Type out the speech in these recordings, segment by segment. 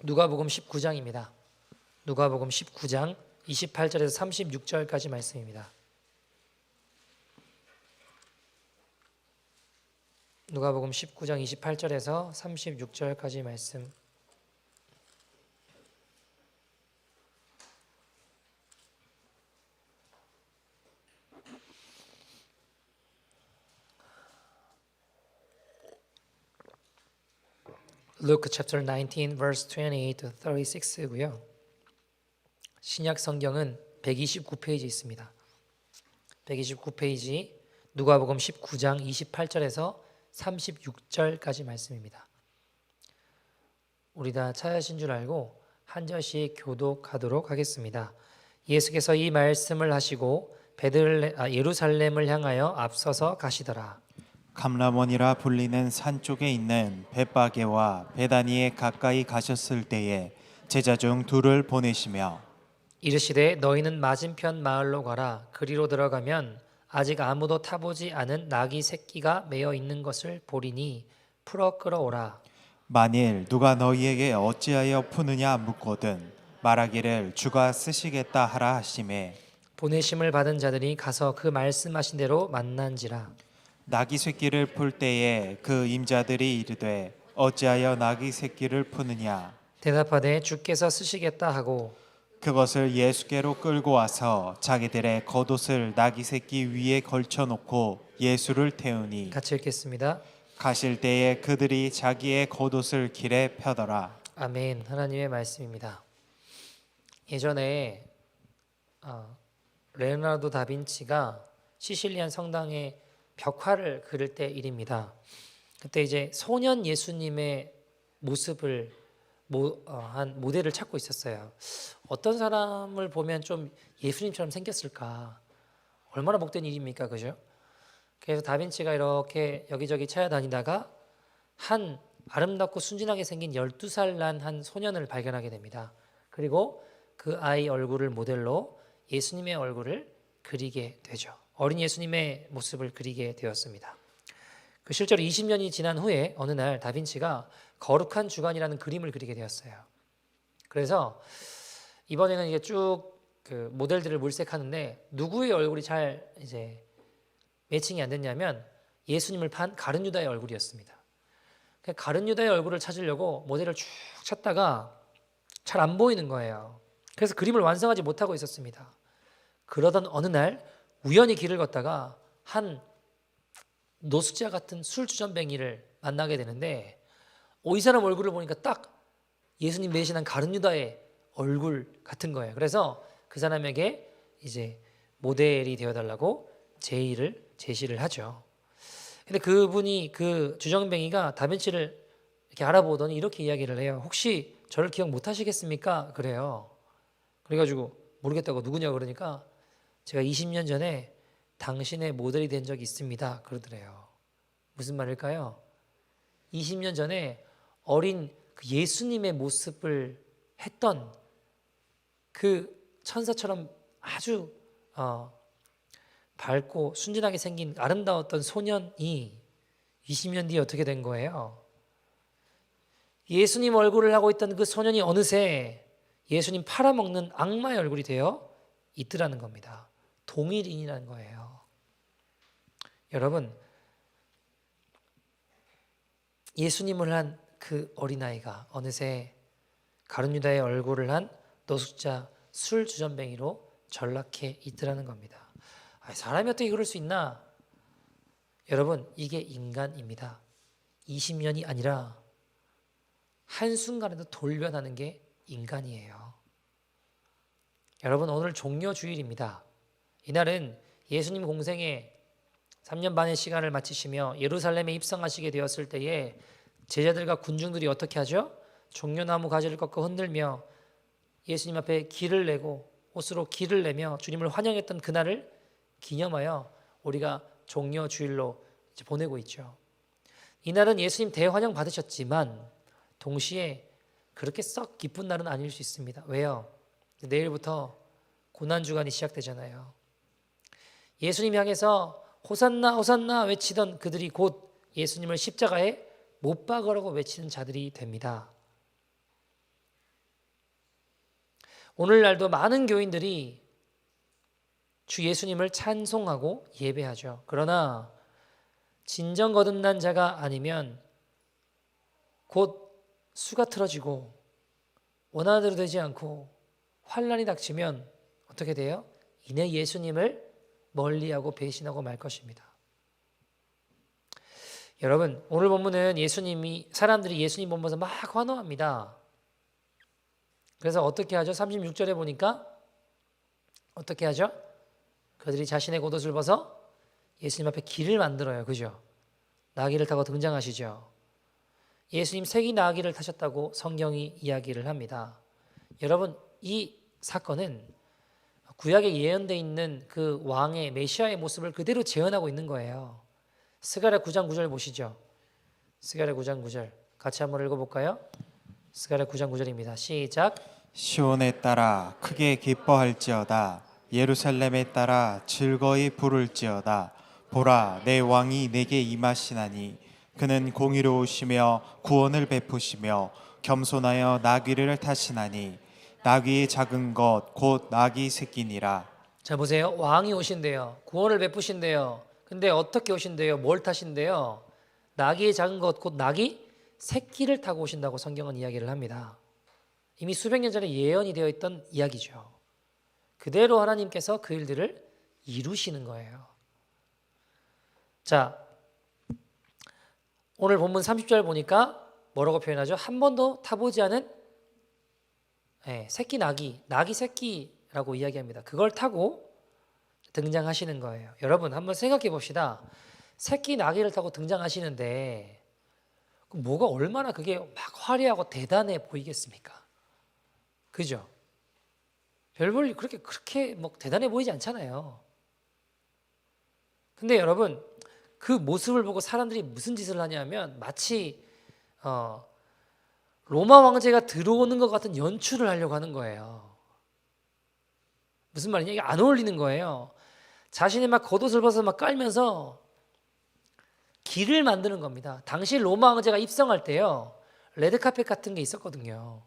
누가복음 19장입니다. 누가복음 19장 28절에서 36절까지 말씀입니다. 누가복음 19장 28절에서 36절까지 말씀. Luke chapter 19 verse 28 to 36고요. 신약 성경은 129페이지 있습니다. 129페이지 누가복음 19장 28절에서 36절까지 말씀입니다. 우리 다 찾으신 줄 알고 한 절씩 교독하도록 하겠습니다. 예수께서 이 말씀을 하시고 예루살렘을 향하여 앞서서 가시더라. 감람원이라 불리는 산 쪽에 있는 벳바게와 베다니에 가까이 가셨을 때에 제자 중 둘을 보내시며 이르시되 너희는 맞은편 마을로 가라. 그리로 들어가면 아직 아무도 타보지 않은 나귀 새끼가 매어 있는 것을 보리니 풀어 끌어오라. 만일 누가 너희에게 어찌하여 푸느냐 묻거든 말하기를 주가 쓰시겠다 하라 하시매 보내심을 받은 자들이 가서 그 말씀하신 대로 만난지라. 나귀 새끼를 풀 때에 그 임자들이 이르되 어찌하여 나귀 새끼를 푸느냐 대답하되 주께서 쓰시겠다 하고 그것을 예수께로 끌고 와서 자기들의 겉옷을 나귀 새끼 위에 걸쳐 놓고 예수를 태우니 같이 읽겠습니다. 가실 때에 그들이 자기의 겉옷을 길에 펴더라. 아멘. 하나님의 말씀입니다. 예전에 레오나르도 다빈치가 시실리안 성당에 벽화를 그릴 때 일입니다. 그때 이제 소년 예수님의 모습을 한 모델을 찾고 있었어요. 어떤 사람을 보면 좀 예수님처럼 생겼을까? 얼마나 복된 일입니까, 그죠? 그래서 다빈치가 이렇게 여기저기 찾아다니다가 한 아름답고 순진하게 생긴 12살 난 한 소년을 발견하게 됩니다. 그리고 그 아이 얼굴을 모델로 예수님의 얼굴을 그리게 되죠. 어린 예수님의 모습을 그리게 되었습니다. 그 실제로 20년이 지난 후에 어느 날 다빈치가 거룩한 주간이라는 그림을 그리게 되었어요. 그래서 이번에는 이게 쭉 그 모델들을 물색하는데 누구의 얼굴이 잘 이제 매칭이 안 됐냐면 예수님을 판 가룟 유다의 얼굴이었습니다. 가룟 유다의 얼굴을 찾으려고 모델을 쭉 찾다가 잘 안 보이는 거예요. 그래서 그림을 완성하지 못하고 있었습니다. 그러던 어느 날 우연히 길을 걷다가 한 노숙자 같은 술주전뱅이를 만나게 되는데 이 사람 얼굴을 보니까 딱 예수님 매신한 가룟 유다의 얼굴 같은 거예요. 그래서 그 사람에게 이제 모델이 되어달라고 제시를 하죠. 근데 그분이 그 주정뱅이가 다빈치를 이렇게 알아보더니 이렇게 이야기를 해요. 혹시 저를 기억 못 하시겠습니까? 그래요. 그래가지고 모르겠다고 누구냐고 그러니까 제가 20년 전에 당신의 모델이 된 적이 있습니다. 그러더래요. 무슨 말일까요? 20년 전에 어린 그 예수님의 모습을 했던 그 천사처럼 아주 밝고 순진하게 생긴 아름다웠던 소년이 20년 뒤에 어떻게 된 거예요? 예수님 얼굴을 하고 있던 그 소년이 어느새 예수님 팔아먹는 악마의 얼굴이 되어 있더라는 겁니다. 동일인이라는 거예요. 여러분, 예수님을 한 그 어린아이가 어느새 가룟 유다의 얼굴을 한 노숙자 술주전뱅이로 전락해 있더라는 겁니다. 사람이 어떻게 그럴 수 있나? 여러분, 이게 인간입니다. 20년이 아니라 한순간에도 돌변하는 게 인간이에요. 여러분, 오늘 종려주일입니다. 이날은 예수님 공생에 3년 반의 시간을 마치시며 예루살렘에 입성하시게 되었을 때에 제자들과 군중들이 어떻게 하죠? 종려나무 가지를 꺾어 흔들며 예수님 앞에 길을 내고 옷으로 길을 내며 주님을 환영했던 그날을 기념하여 우리가 종려주일로 보내고 있죠. 이날은 예수님 대환영 받으셨지만 동시에 그렇게 썩 기쁜 날은 아닐 수 있습니다. 왜요? 내일부터 고난주간이 시작되잖아요. 예수님 향해서 호산나 호산나 외치던 그들이 곧 예수님을 십자가에 못 박으라고 외치는 자들이 됩니다. 오늘날도 많은 교인들이 주 예수님을 찬송하고 예배하죠. 그러나 진정 거듭난 자가 아니면 곧 수가 틀어지고 원하는 대로 되지 않고 환난이 닥치면 어떻게 돼요? 이내 예수님을 멀리하고 배신하고 말 것입니다. 여러분, 오늘 본문은 사람들이 예수님 보면서 막 환호합니다. 그래서 어떻게 하죠? 36절에 보니까 어떻게 하죠? 그들이 자신의 겉옷을 벗어 예수님 앞에 길을 만들어요. 그죠? 나귀를 타고 등장하시죠. 예수님 색이 나귀를 타셨다고 성경이 이야기를 합니다. 여러분, 이 사건은 구약에 예언되어 있는 그 왕의 메시아의 모습을 그대로 재현하고 있는 거예요. 스가랴 9장 9절 보시죠. 스가랴 9장 9절 같이 한번 읽어볼까요? 스가랴 9장 9절입니다. 시작. 시온에 따라 크게 기뻐할지어다. 예루살렘에 따라 즐거이 부를지어다. 보라, 내 왕이 내게 임하시나니 그는 공의로우시며 구원을 베푸시며 겸손하여 나귀를 타시나니 나귀의 작은 것 곧 나귀 새끼니라. 자, 보세요. 왕이 오신대요. 구원을 베푸신대요. 근데 어떻게 오신대요? 뭘 타신대요? 나귀의 작은 것 곧 나귀 새끼를 타고 오신다고 성경은 이야기를 합니다. 이미 수백 년 전에 예언이 되어 있던 이야기죠. 그대로 하나님께서 그 일들을 이루시는 거예요. 자, 오늘 본문 30절 보니까 뭐라고 표현하죠? 한 번도 타보지 않은 새끼 나귀 새끼라고 이야기합니다. 그걸 타고 등장하시는 거예요. 여러분 한번 생각해 봅시다. 새끼 나귀를 타고 등장하시는데 뭐가 얼마나 그게 막 화려하고 대단해 보이겠습니까? 그죠? 별볼 그렇게 뭐 대단해 보이지 않잖아요. 근데 여러분 그 모습을 보고 사람들이 무슨 짓을 하냐면 마치 로마 황제가 들어오는 것 같은 연출을 하려고 하는 거예요. 무슨 말이냐? 이게 안 어울리는 거예요. 자신이 막 겉옷을 벗어 막 깔면서 길을 만드는 겁니다. 당시 로마 황제가 입성할 때요, 레드카펫 같은 게 있었거든요.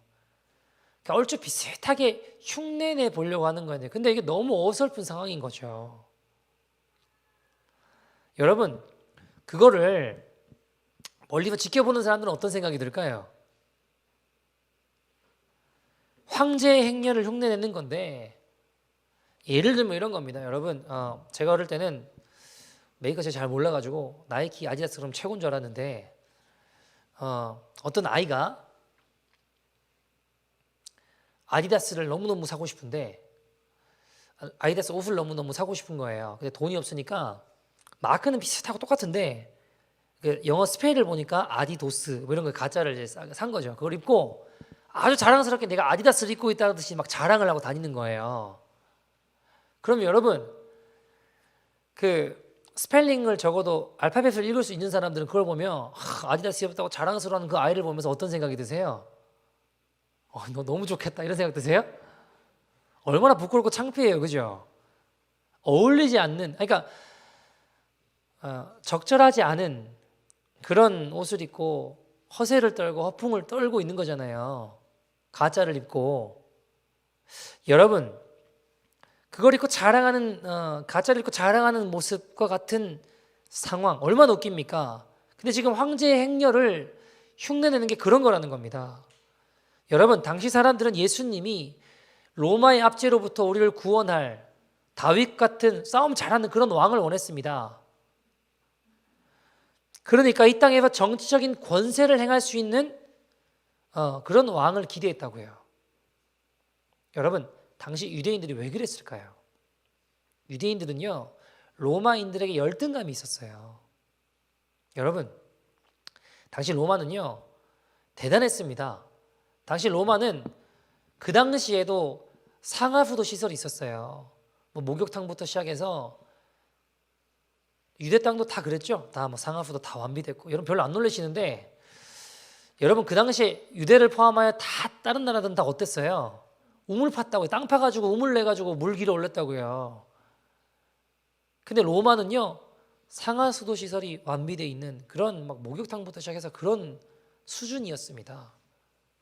그러니까 얼추 비슷하게 흉내내 보려고 하는 거예요. 근데 이게 너무 어설픈 상황인 거죠. 여러분, 그거를 멀리서 지켜보는 사람들은 어떤 생각이 들까요? 황제의 행렬을 흉내내는 건데, 예를 들면 이런 겁니다. 여러분, 제가 어릴 때는 메이커 제가 잘 몰라가지고 나이키, 아디다스 그럼 최고인 줄 알았는데, 어떤 아이가 아디다스를 너무너무 사고 싶은데, 아디다스 옷을 너무너무 사고 싶은 거예요. 근데 돈이 없으니까 마크는 비슷하고 똑같은데 영어 스펠을 보니까 아디도스 뭐 이런 거 가짜를 이제 산 거죠. 그걸 입고 아주 자랑스럽게 내가 아디다스를 입고 있다는 듯이 막 자랑을 하고 다니는 거예요. 그러면 여러분 그 스펠링을 적어도 알파벳을 읽을 수 있는 사람들은 그걸 보면 아디다스 입었다고 자랑스러워하는 그 아이를 보면서 어떤 생각이 드세요? 너 너무 좋겠다 이런 생각 드세요? 얼마나 부끄럽고 창피해요, 그죠? 어울리지 않는, 그러니까 적절하지 않은 그런 옷을 입고 허세를 떨고 허풍을 떨고 있는 거잖아요. 가짜를 입고. 여러분, 그걸 입고 자랑하는 가짜를 입고 자랑하는 모습과 같은 상황 얼마나 웃깁니까? 근데 지금 황제의 행렬을 흉내내는 게 그런 거라는 겁니다. 여러분, 당시 사람들은 예수님이 로마의 압제로부터 우리를 구원할 다윗 같은 싸움 잘하는 그런 왕을 원했습니다. 그러니까 이 땅에서 정치적인 권세를 행할 수 있는 그런 왕을 기대했다고요. 여러분, 당시 유대인들이 왜 그랬을까요? 유대인들은요, 로마인들에게 열등감이 있었어요. 여러분, 당시 로마는요, 대단했습니다. 당시 로마는 그 당시에도 상하수도 시설이 있었어요. 뭐 목욕탕부터 시작해서 유대 땅도 다 그랬죠. 다 뭐 상하수도 다 완비됐고, 여러분 별로 안 놀라시는데, 여러분 그 당시에 유대를 포함하여 다 다른 나라들은 다 어땠어요? 우물 팠다고요. 땅 파가지고 우물 내가지고 물 길어 올렸다고요. 근데 로마는요, 상하수도 시설이 완비되어 있는 그런 막 목욕탕부터 시작해서 그런 수준이었습니다.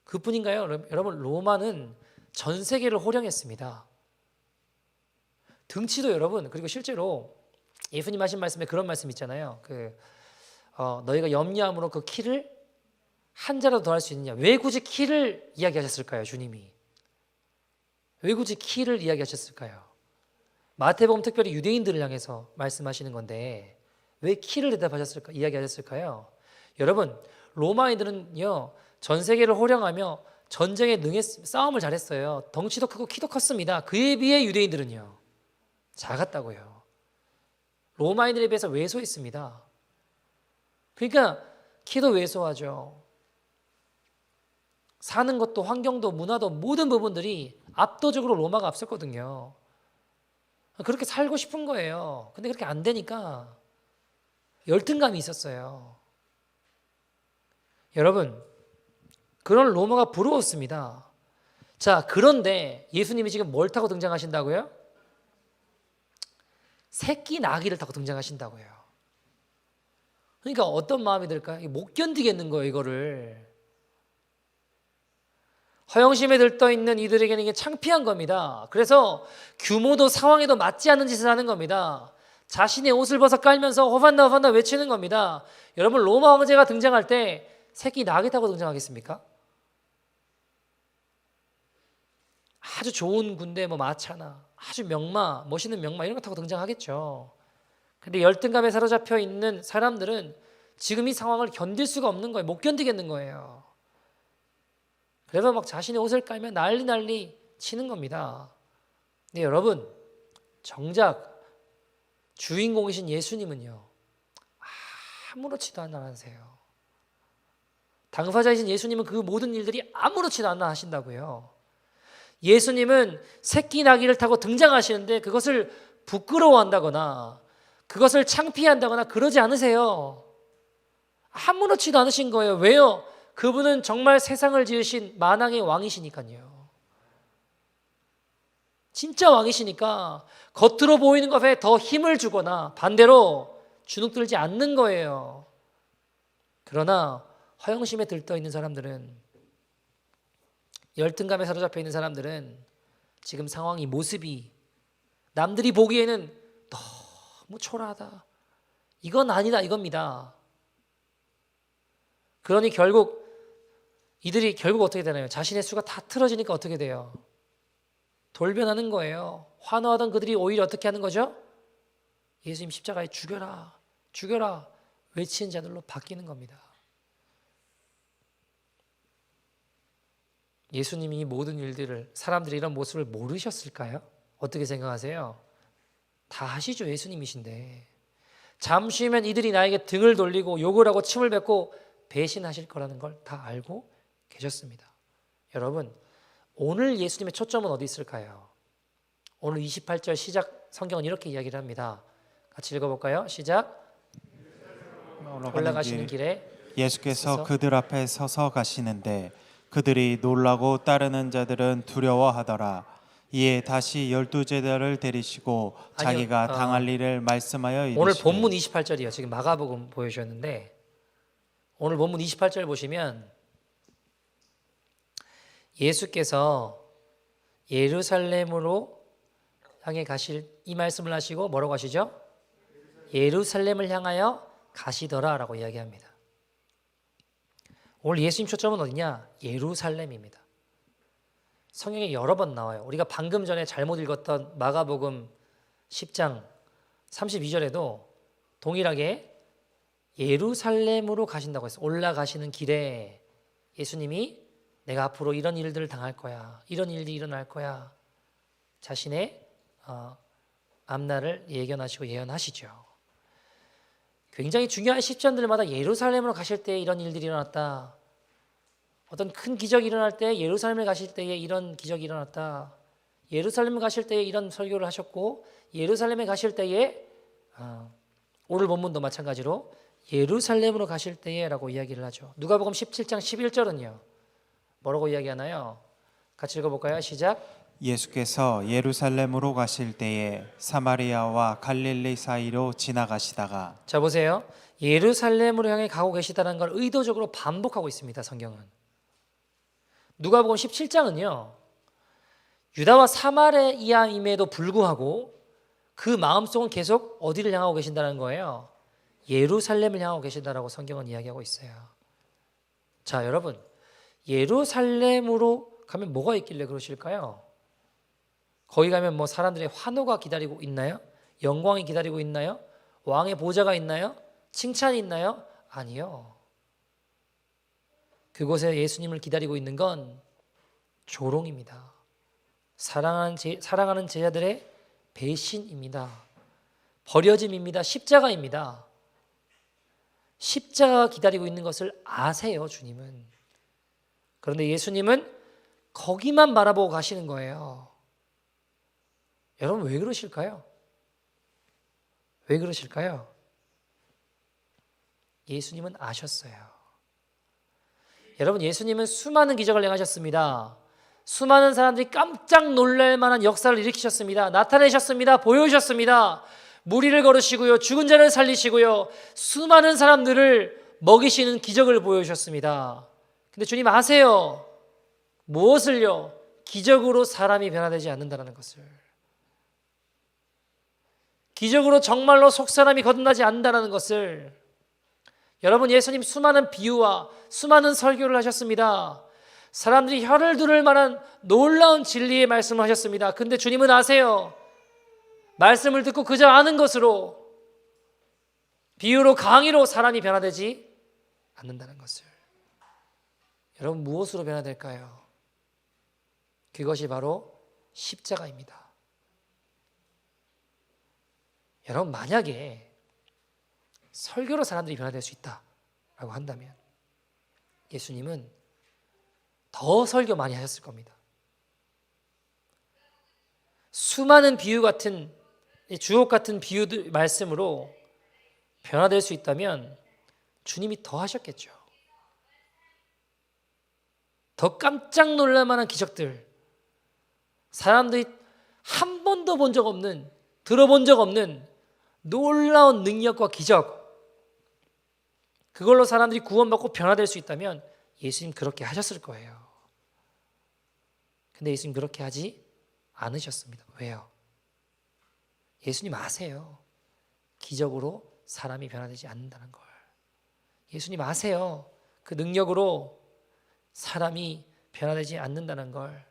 그뿐인가요? 여러분, 로마는 전 세계를 호령했습니다. 등치도 여러분, 그리고 실제로 예수님 하신 말씀에 그런 말씀 있잖아요. 너희가 염려함으로 그 키를 한 자라도 더 할 수 있느냐. 왜 굳이 키를 이야기하셨을까요? 주님이 왜 굳이 키를 이야기하셨을까요? 마태복음 특별히 유대인들을 향해서 말씀하시는 건데 왜 키를 대답하셨을까? 이야기하셨을까요? 여러분, 로마인들은요 전 세계를 호령하며 전쟁에 싸움을 잘했어요. 덩치도 크고 키도 컸습니다. 그에 비해 유대인들은요 작았다고요. 로마인들에 비해서 왜소했습니다. 그러니까 키도 왜소하죠. 사는 것도 환경도 문화도 모든 부분들이 압도적으로 로마가 앞섰거든요. 그렇게 살고 싶은 거예요. 근데 그렇게 안 되니까 열등감이 있었어요. 여러분, 그런 로마가 부러웠습니다. 자, 그런데 예수님이 지금 뭘 타고 등장하신다고요? 새끼 나귀를 타고 등장하신다고요. 그러니까 어떤 마음이 들까요? 못 견디겠는 거예요, 이거를. 허영심에 들떠 있는 이들에게는 이게 창피한 겁니다. 그래서 규모도 상황에도 맞지 않는 짓을 하는 겁니다. 자신의 옷을 벗어 깔면서 호반나 호반나 외치는 겁니다. 여러분, 로마 황제가 등장할 때 새끼 나귀 타고 등장하겠습니까? 아주 좋은 군대, 마차나 아주 멋있는 명마 이런 거 타고 등장하겠죠. 근데 열등감에 사로잡혀 있는 사람들은 지금 이 상황을 견딜 수가 없는 거예요. 못 견디겠는 거예요. 그래서 막 자신의 옷을 깔면 난리 치는 겁니다. 근데 여러분, 정작 주인공이신 예수님은요 아무렇지도 않아 하세요. 당사자이신 예수님은 그 모든 일들이 아무렇지도 않아 하신다고요. 예수님은 새끼 나귀를 타고 등장하시는데 그것을 부끄러워한다거나 그것을 창피한다거나 그러지 않으세요. 아무렇지도 않으신 거예요. 왜요? 그분은 정말 세상을 지으신 만왕의 왕이시니까요. 진짜 왕이시니까 겉으로 보이는 것에 더 힘을 주거나 반대로 주눅들지 않는 거예요. 그러나 허영심에 들떠 있는 사람들은, 열등감에 사로잡혀 있는 사람들은 지금 상황이, 모습이 남들이 보기에는 너무 초라하다, 이건 아니다, 이겁니다. 그러니 이들이 결국 어떻게 되나요? 자신의 수가 다 틀어지니까 어떻게 돼요? 돌변하는 거예요. 환호하던 그들이 오히려 어떻게 하는 거죠? 예수님 십자가에 죽여라, 죽여라 외치는 자들로 바뀌는 겁니다. 예수님이 이 모든 일들을, 사람들이 이런 모습을 모르셨을까요? 어떻게 생각하세요? 다 하시죠. 예수님이신데. 잠시면 이들이 나에게 등을 돌리고 욕을 하고 침을 뱉고 배신하실 거라는 걸 다 알고 계셨습니다. 여러분, 오늘 예수님의 초점은 어디 있을까요? 오늘 28절 시작 성경은 이렇게 이야기를 합니다. 같이 읽어볼까요? 시작. 올라가시는 길에 예수께서 그들 앞에 서서 가시는데 그들이 놀라고 따르는 자들은 두려워하더라. 이에 다시 12제자를 데리시고 자기가 당할 일을 말씀하여 이르시되. 오늘 본문 28절이요. 지금 마가복음 보여주셨는데 오늘 본문 28절 보시면 예수께서 예루살렘으로 향해 가실, 이 말씀을 하시고 뭐라고 하시죠? 예루살렘을 향하여 가시더라라고 이야기합니다. 오늘 예수님 초점은 어디냐? 예루살렘입니다. 성경에 여러 번 나와요. 우리가 방금 전에 잘못 읽었던 마가복음 10장 32절에도 동일하게 예루살렘으로 가신다고 했어요. 올라가시는 길에 예수님이 내가 앞으로 이런 일들을 당할 거야, 이런 일이 일어날 거야, 자신의 앞날을 예견하시고 예언하시죠. 굉장히 중요한 시점들마다 예루살렘으로 가실 때 이런 일들이 일어났다, 어떤 큰 기적이 일어날 때 예루살렘에 가실 때에 이런 기적이 일어났다, 예루살렘에 가실 때에 이런 설교를 하셨고, 예루살렘에 가실 때에 오늘 본문도 마찬가지로 예루살렘으로 가실 때에 라고 이야기를 하죠. 누가복음 17장 11절은요 뭐라고 이야기하나요? 같이 읽어볼까요? 시작. 예수께서 예루살렘으로 가실 때에 사마리아와 갈릴리 사이로 지나가시다가. 자 보세요. 예루살렘으로 향해 가고 계시다는 걸 의도적으로 반복하고 있습니다. 성경은. 누가복음 17장은요 유다와 사마리아임에도 불구하고 그 마음속은 계속 어디를 향하고 계신다는 거예요? 예루살렘을 향하고 계신다라고 성경은 이야기하고 있어요. 자, 여러분, 예루살렘으로 가면 뭐가 있길래 그러실까요? 거기 가면 뭐 사람들의 환호가 기다리고 있나요? 영광이 기다리고 있나요? 왕의 보좌가 있나요? 칭찬이 있나요? 아니요. 그곳에 예수님을 기다리고 있는 건 조롱입니다. 사랑하는 제자들의 배신입니다. 버려짐입니다. 십자가입니다. 십자가가 기다리고 있는 것을 아세요, 주님은. 그런데 예수님은 거기만 바라보고 가시는 거예요. 여러분, 왜 그러실까요? 왜 그러실까요? 예수님은 아셨어요. 여러분, 예수님은 수많은 기적을 행하셨습니다. 수많은 사람들이 깜짝 놀랄 만한 역사를 일으키셨습니다. 나타내셨습니다. 보여주셨습니다. 무리를 걸으시고요, 죽은 자를 살리시고요, 수많은 사람들을 먹이시는 기적을 보여주셨습니다. 근데 주님 아세요. 무엇을요? 기적으로 사람이 변화되지 않는다는 것을. 기적으로 정말로 속사람이 거듭나지 않는다는 것을. 여러분, 예수님 수많은 비유와 수많은 설교를 하셨습니다. 사람들이 혀를 두를 만한 놀라운 진리의 말씀을 하셨습니다. 근데 주님은 아세요. 말씀을 듣고 그저 아는 것으로, 비유로 강의로 사람이 변화되지 않는다는 것을. 여러분, 무엇으로 변화될까요? 그것이 바로 십자가입니다. 여러분, 만약에 설교로 사람들이 변화될 수 있다라고 한다면 예수님은 더 설교 많이 하셨을 겁니다. 수많은 비유 같은, 주옥 같은 비유들 말씀으로 변화될 수 있다면 주님이 더 하셨겠죠. 더 깜짝 놀랄 만한 기적들, 사람들이 한 번도 본 적 없는, 들어본 적 없는 놀라운 능력과 기적, 그걸로 사람들이 구원받고 변화될 수 있다면 예수님 그렇게 하셨을 거예요. 근데 예수님 그렇게 하지 않으셨습니다. 왜요? 예수님 아세요. 기적으로 사람이 변화되지 않는다는 걸. 예수님 아세요. 그 능력으로 사람이 변화되지 않는다는 걸.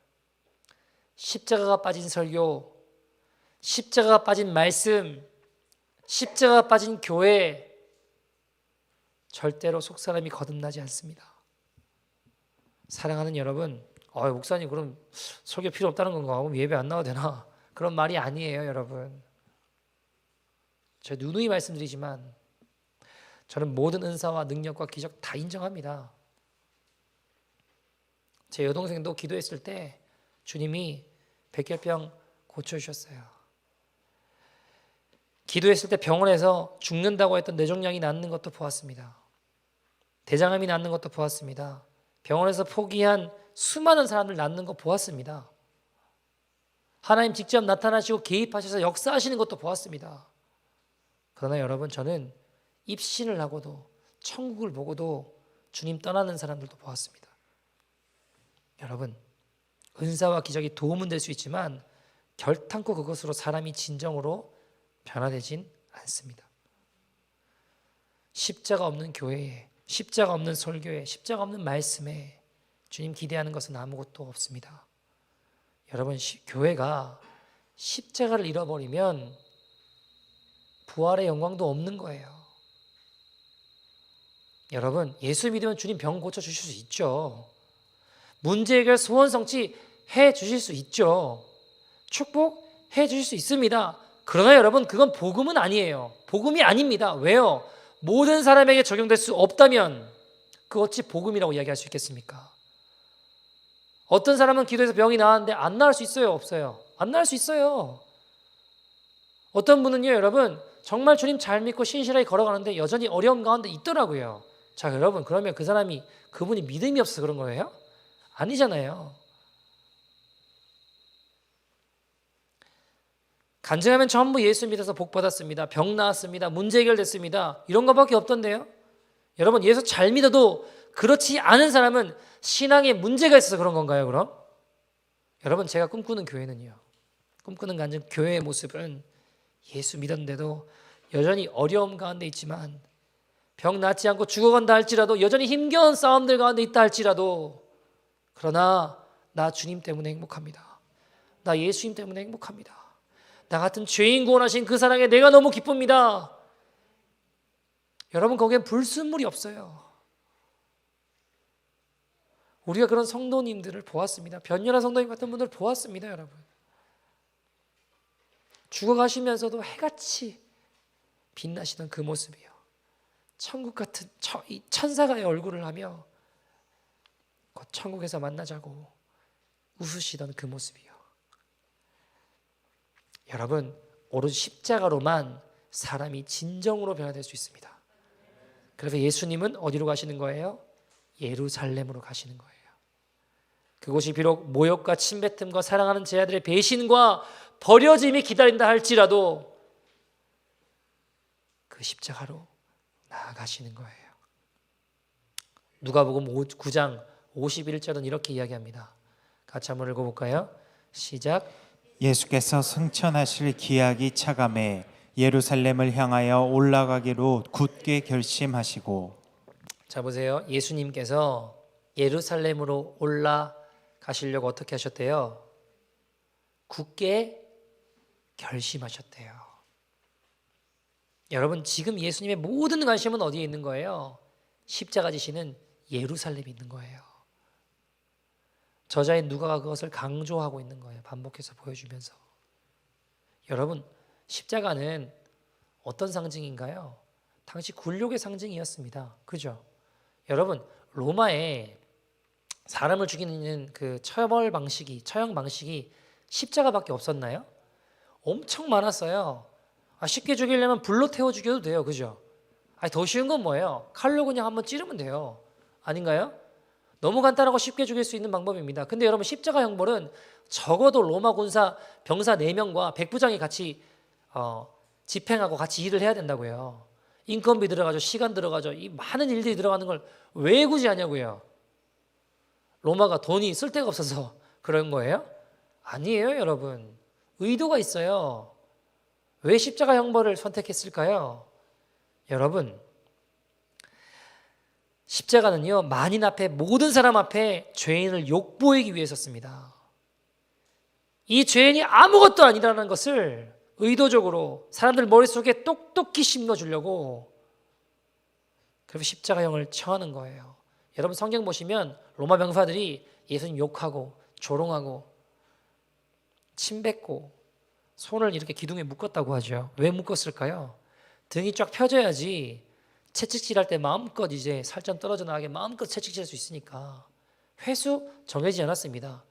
십자가가 빠진 설교, 십자가가 빠진 말씀, 십자가가 빠진 교회, 절대로 속사람이 거듭나지 않습니다. 사랑하는 여러분, 목사님 그럼 설교 필요 없다는 건가? 그럼 예배 안 나와도 되나? 그런 말이 아니에요, 여러분. 제가 누누이 말씀드리지만 저는 모든 은사와 능력과 기적 다 인정합니다. 제 여동생도 기도했을 때 주님이 백혈병 고쳐주셨어요. 기도했을 때 병원에서 죽는다고 했던 뇌종양이 낫는 것도 보았습니다. 대장암이 낫는 것도 보았습니다. 병원에서 포기한 수많은 사람들 낫는 거 보았습니다. 하나님 직접 나타나시고 개입하셔서 역사하시는 것도 보았습니다. 그러나 여러분, 저는 입신을 하고도 천국을 보고도 주님 떠나는 사람들도 보았습니다. 여러분, 은사와 기적이 도움은 될 수 있지만 결탄코 그것으로 사람이 진정으로 변화되진 않습니다. 십자가 없는 교회에, 십자가 없는 설교에, 십자가 없는 말씀에 주님 기대하는 것은 아무것도 없습니다. 여러분, 교회가 십자가를 잃어버리면 부활의 영광도 없는 거예요. 여러분, 예수 믿으면 주님 병 고쳐주실 수 있죠. 문제 해결, 소원 성취 해주실 수 있죠. 축복해 주실 수 있습니다. 그러나 여러분, 그건 복음은 아니에요. 복음이 아닙니다. 왜요? 모든 사람에게 적용될 수 없다면 그 어찌 복음이라고 이야기할 수 있겠습니까? 어떤 사람은 기도해서 병이 나았는데 안 나을 수 있어요? 없어요? 안 나을 수 있어요. 어떤 분은요, 여러분, 정말 주님 잘 믿고 신실하게 걸어가는데 여전히 어려움 가운데 있더라고요. 자, 여러분, 그러면 그분이 믿음이 없어서 그런 거예요? 아니잖아요. 간증하면 전부 예수 믿어서 복 받았습니다. 병 나았습니다. 문제 해결됐습니다. 이런 것밖에 없던데요. 여러분, 예수 잘 믿어도 그렇지 않은 사람은 신앙에 문제가 있어서 그런 건가요, 그럼? 여러분, 제가 꿈꾸는 교회는요, 꿈꾸는 간증 교회의 모습은 예수 믿었는데도 여전히 어려움 가운데 있지만, 병 낫지 않고 죽어간다 할지라도, 여전히 힘겨운 싸움들 가운데 있다 할지라도, 그러나 나 주님 때문에 행복합니다. 나 예수님 때문에 행복합니다. 나 같은 죄인 구원하신 그 사랑에 내가 너무 기쁩니다. 여러분, 거기엔 불순물이 없어요. 우리가 그런 성도님들을 보았습니다. 변연한 성도님 같은 분들을 보았습니다. 여러분, 죽어가시면서도 해같이 빛나시던 그 모습이요, 천국 같은 천사가의 얼굴을 하며 곧 천국에서 만나자고 웃으시던 그 모습이요. 여러분, 오로지 십자가로만 사람이 진정으로 변화될 수 있습니다. 그래서 예수님은 어디로 가시는 거예요? 예루살렘으로 가시는 거예요. 그곳이 비록 모욕과 침뱉음과 사랑하는 제자들의 배신과 버려짐이 기다린다 할지라도 그 십자가로 나아가시는 거예요. 누가복음 9장 51절은 이렇게 이야기합니다. 같이 한번 읽어볼까요? 시작. 예수께서 승천하실 기약이 차감해 예루살렘을 향하여 올라가기로 굳게 결심하시고. 자, 보세요. 예수님께서 예루살렘으로 올라가시려고 어떻게 하셨대요? 굳게 결심하셨대요. 여러분, 지금 예수님의 모든 관심은 어디에 있는 거예요? 십자가 지시는 예루살렘에 있는 거예요. 저자인 누가가 그것을 강조하고 있는 거예요. 반복해서 보여주면서. 여러분, 십자가는 어떤 상징인가요? 당시 굴욕의 상징이었습니다. 그죠? 여러분, 로마에 사람을 죽이는 그 처형 방식이 십자가밖에 없었나요? 엄청 많았어요. 쉽게 죽이려면 불로 태워 죽여도 돼요. 그죠? 더 쉬운 건 뭐예요? 칼로 그냥 한번 찌르면 돼요. 아닌가요? 너무 간단하고 쉽게 죽일 수 있는 방법입니다. 근데 여러분, 십자가 형벌은 적어도 로마 군사 병사 4명과 백부장이 같이 집행하고 같이 일을 해야 된다고요. 인건비 들어가죠. 시간 들어가죠. 이 많은 일들이 들어가는 걸 왜 굳이 하냐고요. 로마가 돈이 쓸 데가 없어서 그런 거예요? 아니에요, 여러분. 의도가 있어요. 왜 십자가 형벌을 선택했을까요? 여러분, 십자가는요, 만인 앞에, 모든 사람 앞에 죄인을 욕보이기 위해서였습니다. 이 죄인이 아무것도 아니라는 것을 의도적으로 사람들 머릿속에 똑똑히 심어주려고, 그래서 십자가형을 처하는 거예요. 여러분, 성경 보시면 로마 병사들이 예수님 욕하고 조롱하고 침뱉고 손을 이렇게 기둥에 묶었다고 하죠. 왜 묶었을까요? 등이 쫙 펴져야지 채찍질할 때 마음껏 이제 살점 떨어져 나가게 마음껏 채찍질할 수 있으니까. 횟수 정해지지 않았습니다.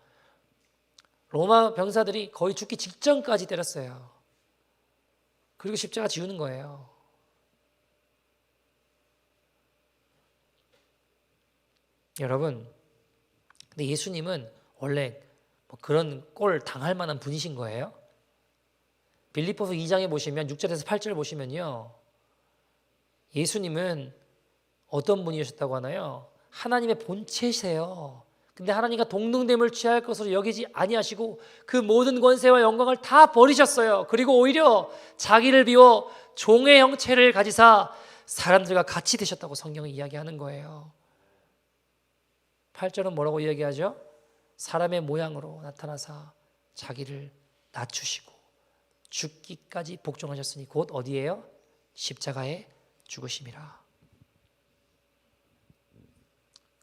로마 병사들이 거의 죽기 직전까지 때렸어요. 그리고 십자가 지우는 거예요. 여러분, 근데 예수님은 원래 그런 꼴 당할 만한 분이신 거예요? 빌립보서 2장에 보시면 6절에서 8절 보시면요, 예수님은 어떤 분이셨다고 하나요? 하나님의 본체세요. 근데 하나님과 동등됨을 취할 것으로 여기지 아니하시고 그 모든 권세와 영광을 다 버리셨어요. 그리고 오히려 자기를 비워 종의 형체를 가지사 사람들과 같이 되셨다고 성경이 이야기하는 거예요. 8절은 뭐라고 이야기하죠? 사람의 모양으로 나타나사 자기를 낮추시고 죽기까지 복종하셨으니 곧 어디예요? 십자가에 죽으심이라.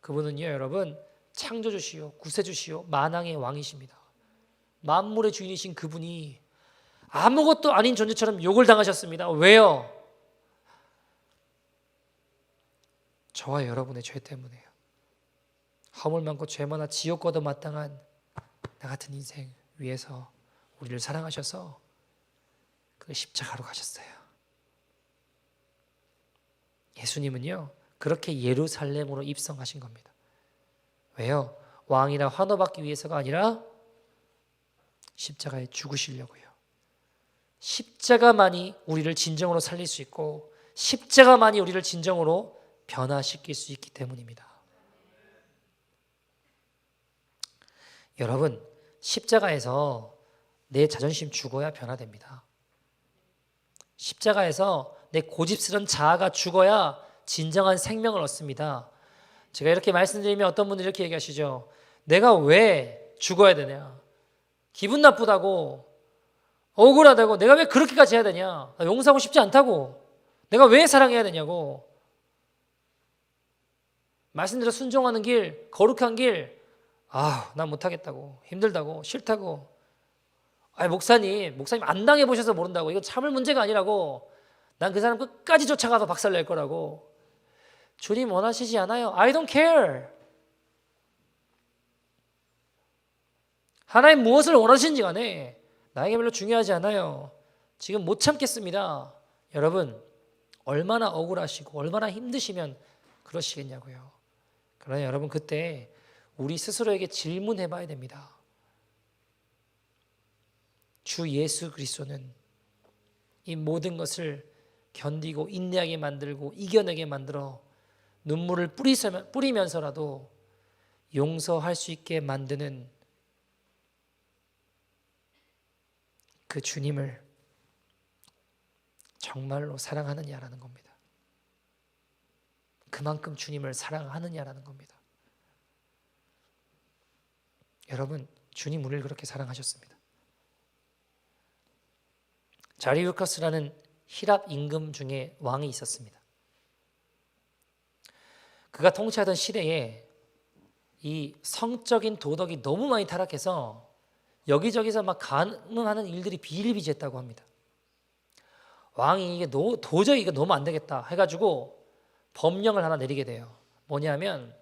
그분은요, 여러분, 창조주시요 구세주시요 만왕의 왕이십니다. 만물의 주인이신 그분이 아무것도 아닌 존재처럼 욕을 당하셨습니다. 왜요? 저와 여러분의 죄 때문에요. 허물 많고 죄 많아 지옥과도 마땅한 나 같은 인생 위해서 우리를 사랑하셔서 그 십자가로 가셨어요. 예수님은요, 그렇게 예루살렘으로 입성하신 겁니다. 왜요? 왕이라 환호받기 위해서가 아니라 십자가에 죽으시려고요. 십자가만이 우리를 진정으로 살릴 수 있고 십자가만이 우리를 진정으로 변화시킬 수 있기 때문입니다. 여러분, 십자가에서 내 자존심 죽어야 변화됩니다. 십자가에서 내 고집스런 자아가 죽어야 진정한 생명을 얻습니다. 제가 이렇게 말씀드리면 어떤 분들이 이렇게 얘기하시죠. 내가 왜 죽어야 되냐? 기분 나쁘다고, 억울하다고, 내가 왜 그렇게까지 해야 되냐? 나 용서하고 싶지 않다고, 내가 왜 사랑해야 되냐고. 말씀대로 순종하는 길, 거룩한 길, 난 못하겠다고, 힘들다고, 싫다고. 목사님 안 당해보셔서 모른다고. 이거 참을 문제가 아니라고. 난 그 사람 끝까지 쫓아가서 박살낼 거라고. 주님 원하시지 않아요. I don't care. 하나님 무엇을 원하시는지 간에 나에게 별로 중요하지 않아요. 지금 못 참겠습니다. 여러분, 얼마나 억울하시고 얼마나 힘드시면 그러시겠냐고요. 그러나 여러분, 그때 우리 스스로에게 질문해 봐야 됩니다. 주 예수 그리스도는 이 모든 것을 견디고 인내하게 만들고 이겨내게 만들어 눈물을 뿌리면서라도 용서할 수 있게 만드는 그 주님을 정말로 사랑하느냐라는 겁니다. 그만큼 주님을 사랑하느냐라는 겁니다. 여러분, 주님 우리를 그렇게 사랑하셨습니다. 자리우커스라는 히랍 임금 중에 왕이 있었습니다. 그가 통치하던 시대에 이 성적인 도덕이 너무 많이 타락해서 여기저기서 막 간음하는 일들이 비일비재했다고 합니다. 왕이 이게 도저히 이거 너무 안 되겠다 해가지고 법령을 하나 내리게 돼요. 뭐냐면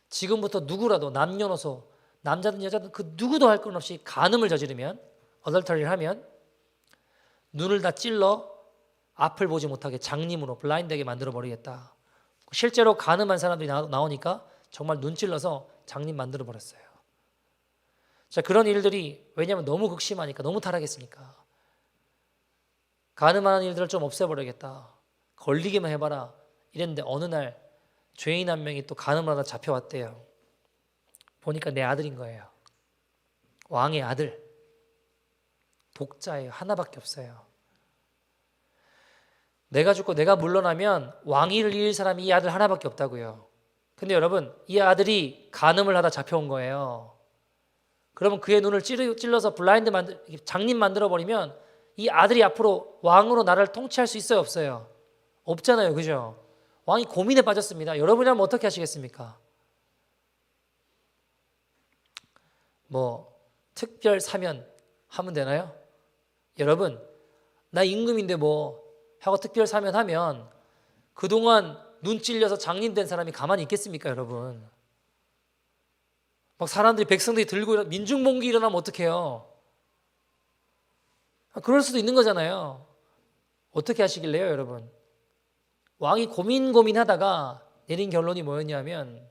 지금부터 누구라도 남녀노소 남자든 여자든 그 누구도 할 것 없이 간음을 저지르면, 어덜터리를 하면 눈을 다 찔러 앞을 보지 못하게 장님으로 블라인드하게 만들어 버리겠다. 실제로 간음한 사람들이 나오니까 정말 눈 찔러서 장님 만들어 버렸어요. 자, 그런 일들이 왜냐하면 너무 극심하니까, 너무 타락했으니까 간음하는 일들을 좀 없애버리겠다. 걸리기만 해봐라 이랬는데 어느 날 죄인 한 명이 또 간음을 하다 잡혀왔대요. 보니까 내 아들인 거예요. 왕의 아들. 독자예요. 하나밖에 없어요. 내가 죽고 내가 물러나면 왕위를 이을 사람이 이 아들 하나밖에 없다고요. 근데 여러분, 이 아들이 간음을 하다 잡혀온 거예요. 그러면 그의 눈을 찔러서 장님 만들어버리면 이 아들이 앞으로 왕으로 나라를 통치할 수 있어요, 없어요? 없잖아요, 그죠? 왕이 고민에 빠졌습니다. 여러분이라면 어떻게 하시겠습니까? 특별 사면 하면 되나요? 여러분, 나 임금인데 하고 특별 사면하면 그동안 눈 찔려서 장님 된 사람이 가만히 있겠습니까, 여러분? 사람들이, 백성들이 들고 민중봉기 일어나면 어떡해요? 그럴 수도 있는 거잖아요. 어떻게 하시길래요, 여러분? 왕이 고민하다가 내린 결론이 뭐였냐면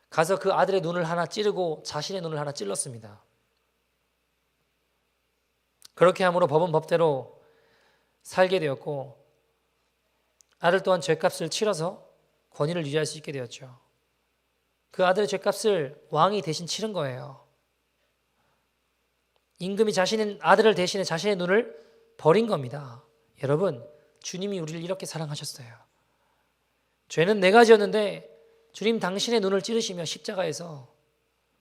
가서 그 아들의 눈을 하나 찌르고 자신의 눈을 하나 찔렀습니다. 그렇게 함으로 법은 법대로 살게 되었고 아들 또한 죄값을 치러서 권위를 유지할 수 있게 되었죠. 그 아들의 죄값을 왕이 대신 치른 거예요. 임금이 자신의 아들을 대신해 자신의 눈을 버린 겁니다. 여러분, 주님이 우리를 이렇게 사랑하셨어요. 죄는 내가 지었는데 주님 당신의 눈을 찌르시며 십자가에서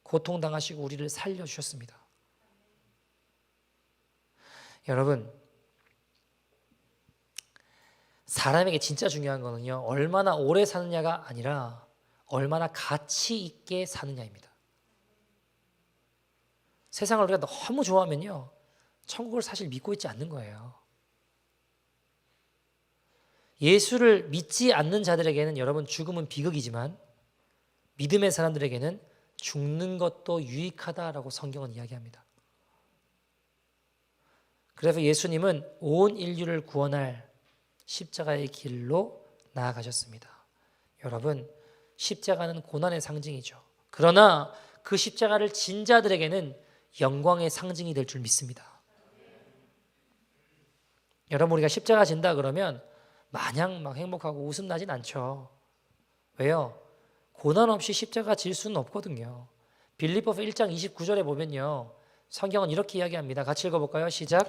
고통당하시고 우리를 살려주셨습니다. 여러분, 사람에게 진짜 중요한 거는요, 얼마나 오래 사느냐가 아니라 얼마나 가치 있게 사느냐입니다. 세상을 우리가 너무 좋아하면요, 천국을 사실 믿고 있지 않는 거예요. 예수를 믿지 않는 자들에게는 여러분 죽음은 비극이지만 믿음의 사람들에게는 죽는 것도 유익하다라고 성경은 이야기합니다. 그래서 예수님은 온 인류를 구원할 십자가의 길로 나아가셨습니다. 여러분, 십자가는 고난의 상징이죠. 그러나 그 십자가를 진 자들에게는 영광의 상징이 될 줄 믿습니다. 여러분, 우리가 십자가 진다 그러면 마냥 막 행복하고 웃음 나진 않죠. 왜요? 고난 없이 십자가 질 수는 없거든요. 빌립보서 1장 29절에 보면요. 성경은 이렇게 이야기합니다. 같이 읽어볼까요? 시작.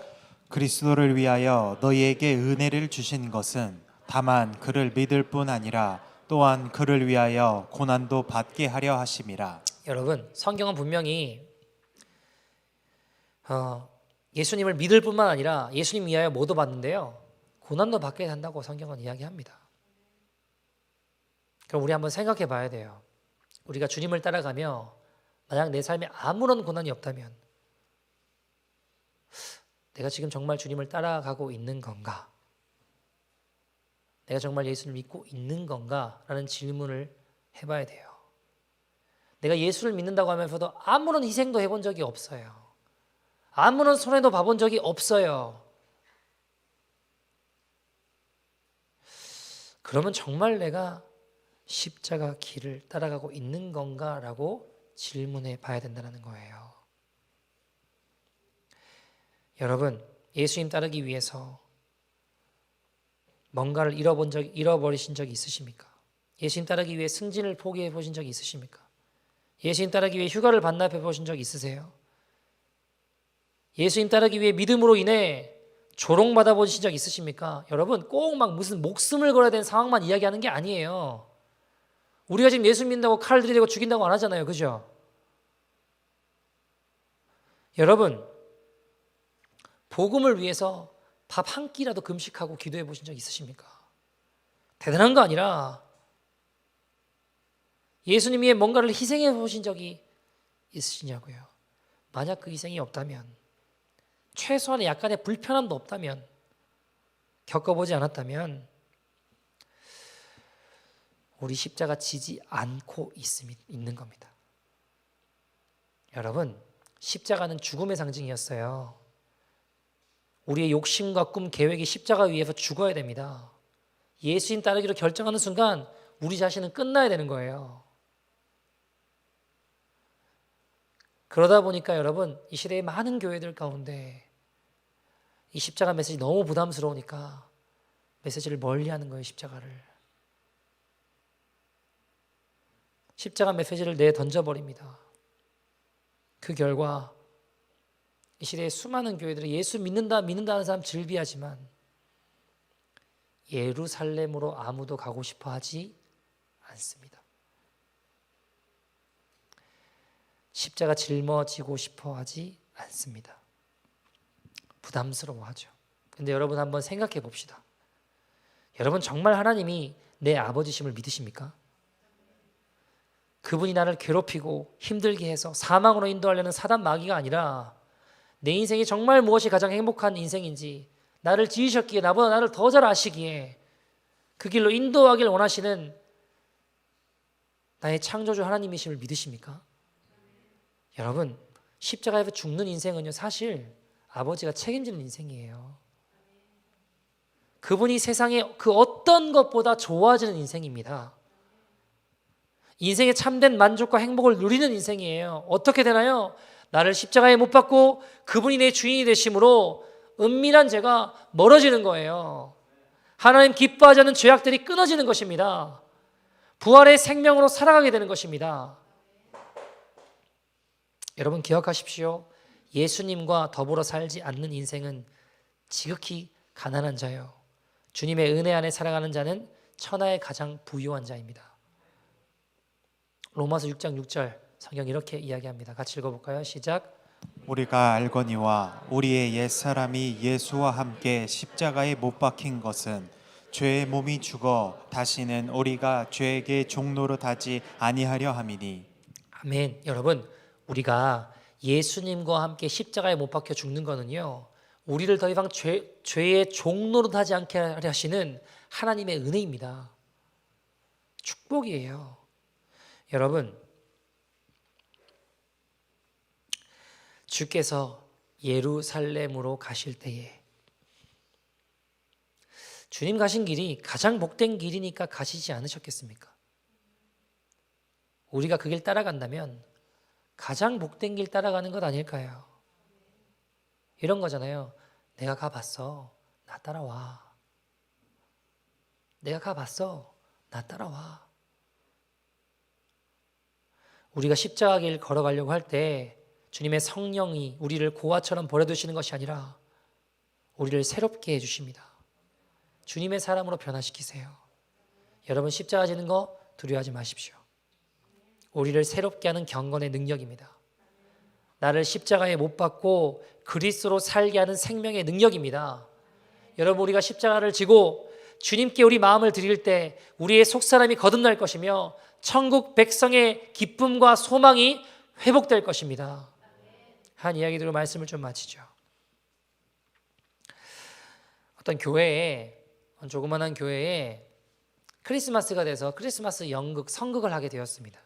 그리스도를 위하여 너희에게 은혜를 주신 것은 다만 그를 믿을 뿐 아니라 또한 그를 위하여 고난도 받게 하려 하심이라. 여러분, 성경은 분명히 예수님을 믿을 뿐만 아니라 예수님 위하여 뭐도 받는데요. 고난도 받게 한다고 성경은 이야기합니다. 그럼 우리 한번 생각해 봐야 돼요. 우리가 주님을 따라가며 만약 내 삶에 아무런 고난이 없다면 내가 지금 정말 주님을 따라가고 있는 건가? 내가 정말 예수를 믿고 있는 건가? 라는 질문을 해봐야 돼요. 내가 예수를 믿는다고 하면서도 아무런 희생도 해본 적이 없어요. 아무런 손해도 봐본 적이 없어요. 그러면 정말 내가 십자가 길을 따라가고 있는 건가라고 질문해 봐야 된다는 거예요. 여러분, 예수님 따르기 위해서 뭔가를 잃어버리신 적이 있으십니까? 예수님 따르기 위해 승진을 포기해 보신 적이 있으십니까? 예수님 따르기 위해 휴가를 반납해 보신 적 있으세요? 예수님 따르기 위해 믿음으로 인해 조롱받아 보신 적 있으십니까? 여러분, 꼭 막 무슨 목숨을 걸어야 되는 상황만 이야기하는 게 아니에요. 우리가 지금 예수 믿는다고 칼 들이대고 죽인다고 안 하잖아요. 그죠? 여러분, 복음을 위해서 밥 한 끼라도 금식하고 기도해 보신 적 있으십니까? 대단한 거 아니라 예수님 위해 뭔가를 희생해 보신 적이 있으시냐고요. 만약 그 희생이 없다면, 최소한의 약간의 불편함도 없다면, 겪어보지 않았다면 우리 십자가 지지 않고 있는 겁니다. 여러분, 십자가는 죽음의 상징이었어요. 우리의 욕심과 꿈, 계획이 십자가 위에서 죽어야 됩니다. 예수님 따르기로 결정하는 순간 우리 자신은 끝나야 되는 거예요. 그러다 보니까 여러분, 이 시대의 많은 교회들 가운데 이 십자가 메시지 너무 부담스러우니까 메시지를 멀리하는 거예요. 십자가 메시지를 내던져버립니다. 그 결과 이 시대의 수많은 교회들이 예수 믿는다는 사람 즐비하지만 예루살렘으로 아무도 가고 싶어 하지 않습니다. 십자가 짊어지고 싶어 하지 않습니다. 부담스러워하죠. 근데 여러분 한번 생각해 봅시다. 여러분 정말 하나님이 내 아버지심을 믿으십니까? 그분이 나를 괴롭히고 힘들게 해서 사망으로 인도하려는 사단 마귀가 아니라 내 인생이 정말 무엇이 가장 행복한 인생인지, 나를 지으셨기에 나보다 나를 더 잘 아시기에 그 길로 인도하길 원하시는 나의 창조주 하나님이심을 믿으십니까? 여러분, 십자가에서 죽는 인생은요, 사실 아버지가 책임지는 인생이에요. 그분이 세상의 그 어떤 것보다 좋아지는 인생입니다. 인생의 참된 만족과 행복을 누리는 인생이에요. 어떻게 되나요? 나를 십자가에 못 박고 그분이 내 주인이 되심으로 은밀한 죄가 멀어지는 거예요. 하나님 기뻐하지 않는 죄악들이 끊어지는 것입니다. 부활의 생명으로 살아가게 되는 것입니다. 여러분 기억하십시오. 예수님과 더불어 살지 않는 인생은 지극히 가난한 자요, 주님의 은혜 안에 살아가는 자는 천하의 가장 부유한 자입니다. 로마서 6장 6절 성경 이렇게 이야기합니다. 같이 읽어볼까요? 시작. 우리가 알거니와 우리의 옛사람이 예수와 함께 십자가에 못 박힌 것은 죄의 몸이 죽어 다시는 우리가 죄에게 종노릇하지 아니하려 함이니. 아멘. 여러분, 우리가 예수님과 함께 십자가에 못 박혀 죽는 거는요, 우리를 더 이상 죄의 종노릇하지 않게 하려 하시는 하나님의 은혜입니다. 축복이에요. 여러분, 주께서 예루살렘으로 가실 때에 주님 가신 길이 가장 복된 길이니까 가시지 않으셨겠습니까? 우리가 그 길 따라간다면 가장 복된 길 따라가는 것 아닐까요? 이런 거잖아요. 내가 가봤어. 나 따라와. 내가 가봤어. 나 따라와. 우리가 십자가 길 걸어가려고 할 때 주님의 성령이 우리를 고아처럼 버려두시는 것이 아니라 우리를 새롭게 해주십니다. 주님의 사람으로 변화시키세요. 여러분 십자가 지는 거 두려워하지 마십시오. 우리를 새롭게 하는 경건의 능력입니다. 나를 십자가에 못 박고 그리스도로 살게 하는 생명의 능력입니다. 여러분 우리가 십자가를 지고 주님께 우리 마음을 드릴 때 우리의 속사람이 거듭날 것이며 천국 백성의 기쁨과 소망이 회복될 것입니다. 한 이야기 들으로 말씀을 좀 마치죠. 어떤 교회에, 조그만한 교회에 크리스마스가 돼서 크리스마스 연극, 성극을 하게 되었습니다.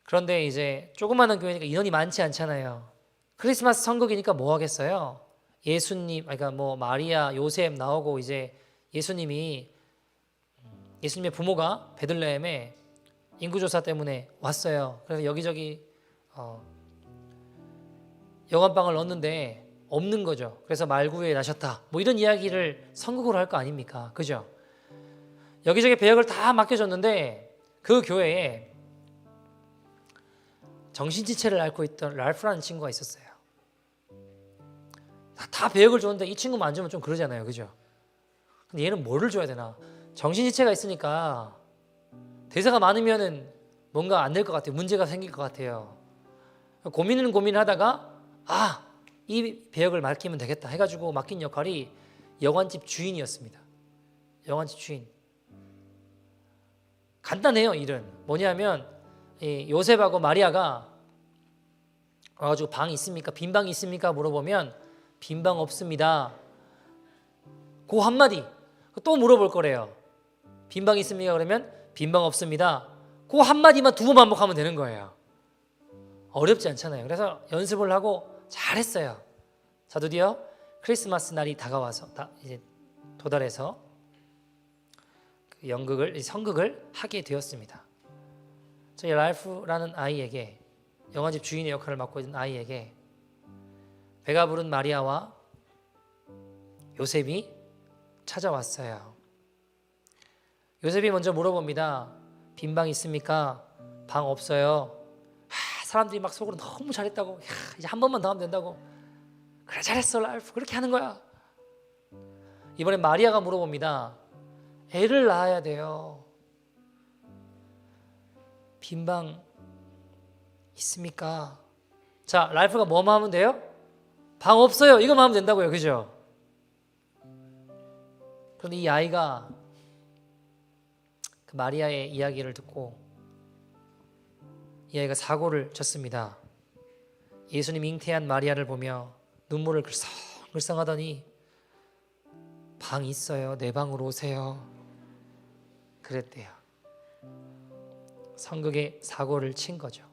그런데 이제 조그만한 교회니까 인원이 많지 않잖아요. 크리스마스 성극이니까 뭐 하겠어요? 예수님, 그러니까 뭐 마리아, 요셉 나오고 이제 예수님의 부모가 베들레헴에 인구조사 때문에 왔어요. 그래서 여기저기 여관방을 넣었는데 없는 거죠. 그래서 말구에 나셨다. 뭐 이런 이야기를 성극으로 할 거 아닙니까? 그죠? 여기저기 배역을 다 맡겨줬는데 그 교회에 정신지체를 앓고 있던 랄프라는 친구가 있었어요. 다 배역을 줬는데 이 친구만 안 주면 좀 그러잖아요. 그죠? 근데 얘는 뭐를 줘야 되나? 정신지체가 있으니까 대사가 많으면은 뭔가 안 될 것 같아요. 문제가 생길 것 같아요. 고민을 하다가 이 배역을 맡기면 되겠다 해가지고 맡긴 역할이 여관집 주인이었습니다. 여관집 주인. 간단해요. 일은 뭐냐면 이 요셉하고 마리아가 와가지고 방 있습니까? 빈 방이 있습니까? 물어보면 빈 방 없습니다. 그 한마디 또 물어볼 거래요. 빈 방 있습니까? 그러면 빈 방 없습니다. 그 한마디만 2번 반복하면 되는 거예요. 어렵지 않잖아요. 그래서 연습을 하고 잘했어요. 자, 드디어 크리스마스 날이 다가와서 이제 도달해서 그 성극을 하게 되었습니다. 저희 랄프라는 아이에게, 영화집 주인의 역할을 맡고 있는 아이에게 배가 부른 마리아와 요셉이 찾아왔어요. 요셉이 먼저 물어봅니다. 빈 방 있습니까? 방 없어요. 사람들이 막 속으로 너무 잘했다고, 이제 한 번만 더 하면 된다고. 그래, 잘했어 랄프, 그렇게 하는 거야. 이번엔 마리아가 물어봅니다. 애를 낳아야 돼요. 빈 방 있습니까? 자, 랄프가 뭐만 하면 돼요? 방 없어요. 이거만 하면 된다고요. 그죠? 그런데 이 아이가 그 마리아의 이야기를 듣고 이 아이가 사고를 쳤습니다. 예수님 잉태한 마리아를 보며 눈물을 글썽글썽하더니 방 있어요. 내 방으로 오세요. 그랬대요. 성극에 사고를 친 거죠.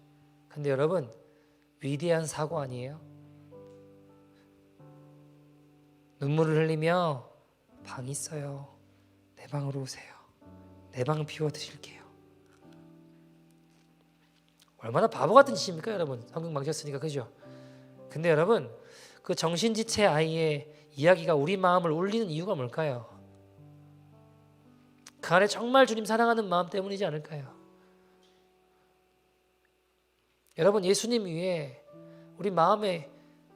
근데 여러분, 위대한 사고 아니에요? 눈물을 흘리며 방 있어요. 내 방으로 오세요. 내 방 비워드릴게요. 얼마나 바보 같은 짓입니까 여러분? 성경 망쳤으니까. 그죠? 근데 여러분, 그 정신지체 아이의 이야기가 우리 마음을 울리는 이유가 뭘까요? 그 안에 정말 주님 사랑하는 마음 때문이지 않을까요? 여러분, 예수님 위에 우리 마음의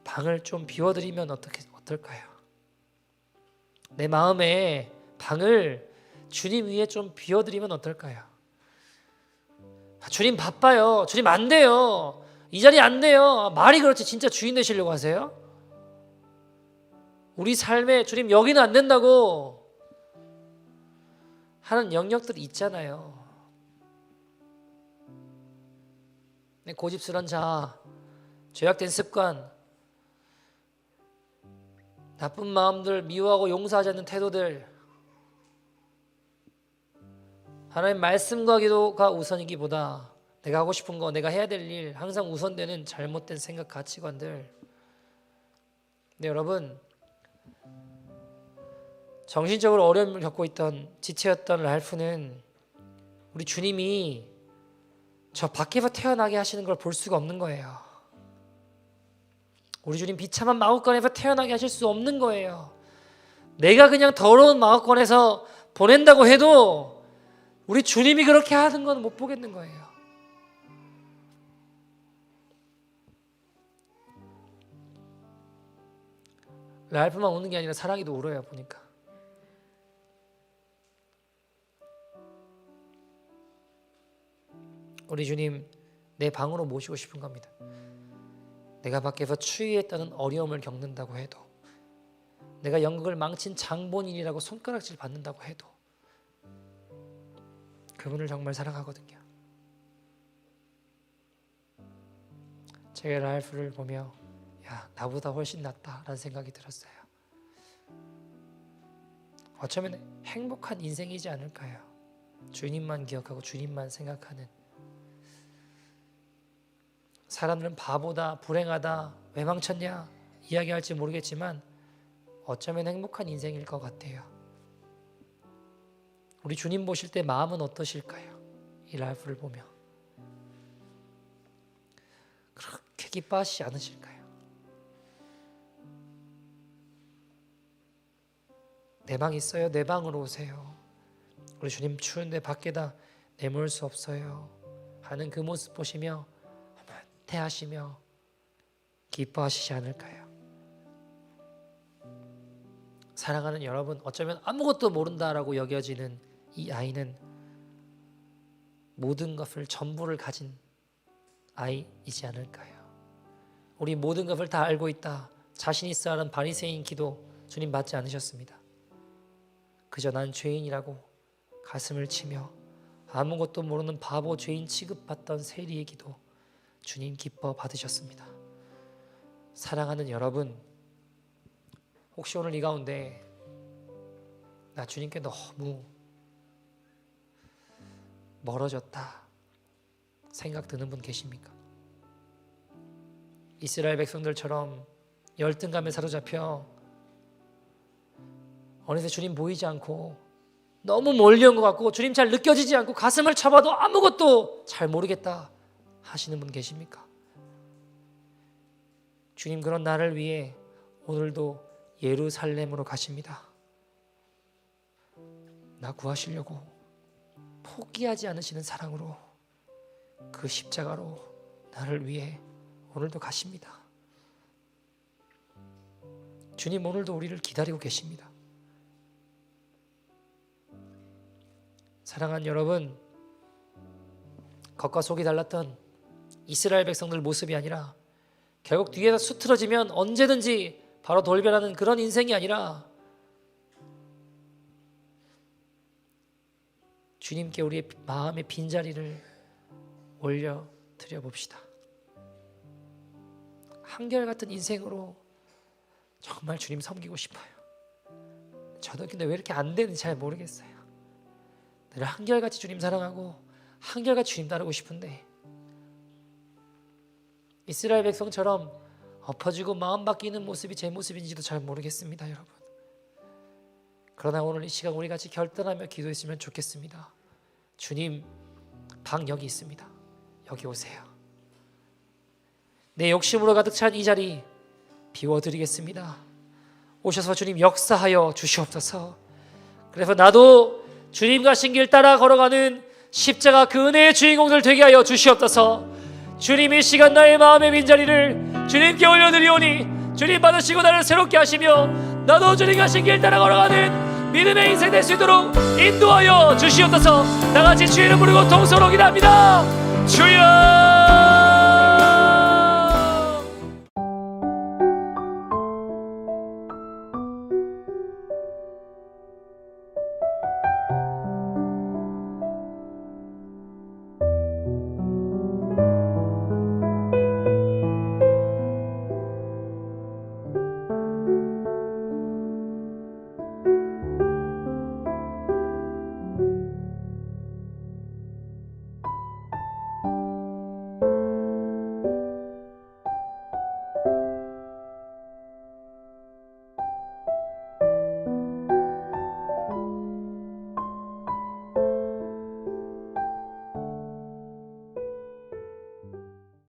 방을 좀 비워드리면 어떨까요? 내 마음의 방을 주님 위에 좀 비워드리면 어떨까요? 주님 바빠요. 주님 안 돼요. 이 자리 안 돼요. 말이 그렇지 진짜 주인 되시려고 하세요? 우리 삶에 주님 여기는 안 된다고 하는 영역들이 있잖아요. 고집스런 자, 죄악된 습관, 나쁜 마음들, 미워하고 용서하지 않는 태도들, 하나님 말씀과 기도가 우선이기보다 내가 하고 싶은 거, 내가 해야 될 일, 항상 우선되는 잘못된 생각, 가치관들. 근데 여러분, 정신적으로 어려움을 겪고 있던 지체였던 랄프는 우리 주님이 저 밖에서 태어나게 하시는 걸 볼 수가 없는 거예요. 우리 주님 비참한 마구간에서 태어나게 하실 수 없는 거예요. 내가 그냥 더러운 마구간에서 보낸다고 해도 우리 주님이 그렇게 하는 건 못 보겠는 거예요. 랄프만 우는 게 아니라 사랑이도 울어요. 보니까 우리 주님 내 방으로 모시고 싶은 겁니다. 내가 밖에서 추위에 따른 어려움을 겪는다고 해도, 내가 연극을 망친 장본인이라고 손가락질 받는다고 해도 그분을 정말 사랑하거든요. 제가 랄프를 보며 야, 나보다 훨씬 낫다라는 생각이 들었어요. 어쩌면 행복한 인생이지 않을까요? 주님만 기억하고 주님만 생각하는. 사람들은 바보다, 불행하다, 왜 망쳤냐 이야기할지 모르겠지만 어쩌면 행복한 인생일 것 같아요. 우리 주님 보실 때 마음은 어떠실까요? 이 랄프를 보며 그렇게 기뻐하시지 않으실까요? 내 방 있어요? 내 방으로 오세요. 우리 주님 추운데 밖에다 내몰 수 없어요 하는 그 모습 보시며 태하시며 기뻐하시지 않을까요? 사랑하는 여러분, 어쩌면 아무것도 모른다라고 여겨지는 이 아이는 모든 것을 전부를 가진 아이이지 않을까요? 우리 모든 것을 다 알고 있다, 자신 있어 하는 바리새인 기도 주님 받지 않으셨습니다. 그저 난 죄인이라고 가슴을 치며 아무것도 모르는 바보 죄인 취급받던 세리의 기도 주님 기뻐 받으셨습니다. 사랑하는 여러분, 혹시 오늘 이 가운데 나 주님께 너무 멀어졌다 생각 드는 분 계십니까? 이스라엘 백성들처럼 열등감에 사로잡혀 어느새 주님 보이지 않고 너무 멀리 온 것 같고 주님 잘 느껴지지 않고 가슴을 쳐봐도 아무것도 잘 모르겠다 하시는 분 계십니까? 주님 그런 나를 위해 오늘도 예루살렘으로 가십니다. 나 구하시려고 포기하지 않으시는 사랑으로 그 십자가로 나를 위해 오늘도 가십니다. 주님 오늘도 우리를 기다리고 계십니다. 사랑하는 여러분, 겉과 속이 달랐던 이스라엘 백성들 모습이 아니라 결국 뒤에서 수틀어지면 언제든지 바로 돌변하는 그런 인생이 아니라 주님께 우리의 마음의 빈자리를 올려드려 봅시다. 한결같은 인생으로 정말 주님 섬기고 싶어요. 저도 근데 왜 이렇게 안 되는지 잘 모르겠어요. 늘 한결같이 주님 사랑하고 한결같이 주님 따르고 싶은데 이스라엘 백성처럼 엎어지고 마음 바뀌는 모습이 제 모습인지도 잘 모르겠습니다, 여러분. 그러나 오늘 이 시간 우리 같이 결단하며 기도했으면 좋겠습니다. 주님, 방 여기 있습니다. 여기 오세요. 내 욕심으로 가득 찬 이 자리 비워드리겠습니다. 오셔서 주님 역사하여 주시옵소서. 그래서 나도 주님 가신 길 따라 걸어가는 십자가 그 은혜의 주인공들 되게 하여 주시옵소서. 주님 이 시간 나의 마음의 빈자리를 주님께 올려드리오니 주님 받으시고 나를 새롭게 하시며 나도 주님 가신 길 따라 걸어가는 믿음의 인생 될 수 있도록 인도하여 주시옵소서. 다같이 주의 이름 부르고 통성으로 기도합니다. 주여